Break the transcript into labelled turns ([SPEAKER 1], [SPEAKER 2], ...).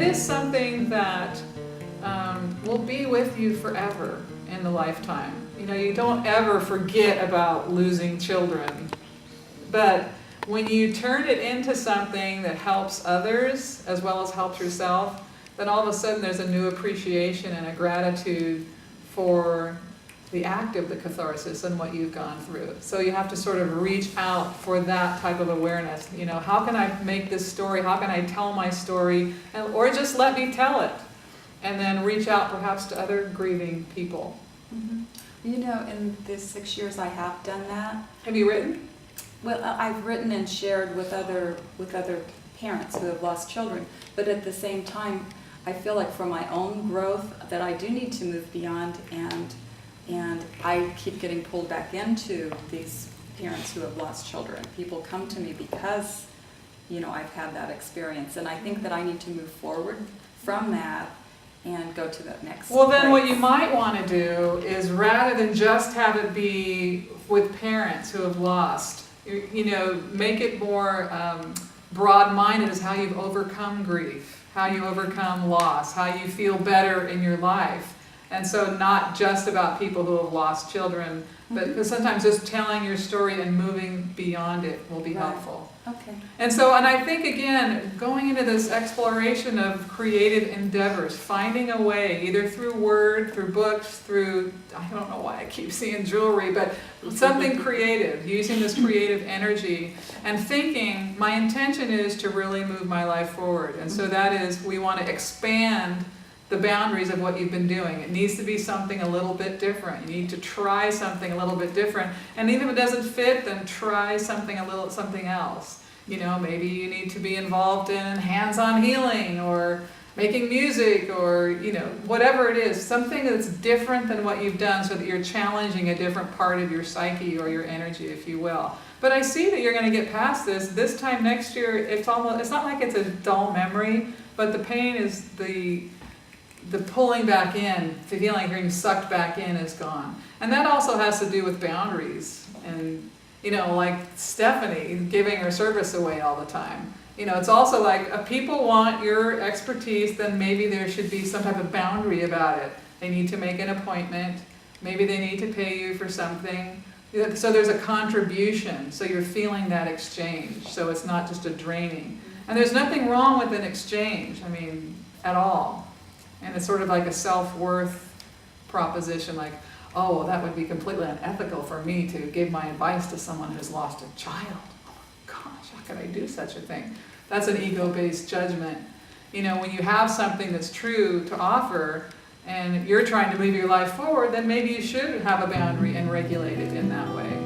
[SPEAKER 1] is something that will be with you forever in the lifetime. You know, you don't ever forget about losing children. But when you turn it into something that helps others as well as helps yourself, then all of a sudden there's a new appreciation and a gratitude for the act of the catharsis and what you've gone through. So you have to sort of reach out for that type of awareness. You know, how can I make this story? How can I tell my story? Or just let me tell it. And then reach out perhaps to other grieving people.
[SPEAKER 2] Mm-hmm. You know, in the 6 years I have done that.
[SPEAKER 1] Have you written?
[SPEAKER 2] Well, I've written and shared with other parents who have lost children, but at the same time, I feel like for my own growth that I do need to move beyond, and I keep getting pulled back into these parents who have lost children. People come to me because, you know, I've had that experience, and I think that I need to move forward from that and go to that next
[SPEAKER 1] Well, then
[SPEAKER 2] place.
[SPEAKER 1] what you might want to do is, rather than just have it be with parents who have lost, you know, make it more broad-minded as how you've overcome grief, how you overcome loss, how you feel better in your life. And so not just about people who have lost children, but because sometimes just telling your story and moving beyond it will be helpful.
[SPEAKER 2] Okay.
[SPEAKER 1] And so, and I think again, going into this exploration of creative endeavors, finding a way, either through word, through books, through, I don't know why I keep seeing jewelry, but something creative, using this creative energy and thinking, my intention is to really move my life forward. And so that is, we want to expand the boundaries of what you've been doing. It needs to be something a little bit different. You need to try something a little bit different. And even if it doesn't fit, then try something else. You know, maybe you need to be involved in hands-on healing or making music or, you know, whatever it is, something that's different than what you've done so that you're challenging a different part of your psyche or your energy, if you will. But I see that you're going to get past this. This time next year, it's not like it's a dull memory, but the pain is the pulling back in, feeling like you're being sucked back in is gone. And that also has to do with boundaries. And, you know, like Stephanie giving her service away all the time. You know, it's also like if people want your expertise, then maybe there should be some type of boundary about it. They need to make an appointment. Maybe they need to pay you for something. So there's a contribution. So you're feeling that exchange. So it's not just a draining. And there's nothing wrong with an exchange, I mean, at all. And it's sort of like a self-worth proposition, like, oh, well, that would be completely unethical for me to give my advice to someone who's lost a child. Oh my gosh, how could I do such a thing? That's an ego-based judgment. You know, when you have something that's true to offer and you're trying to move your life forward, then maybe you should have a boundary and regulate it in that way.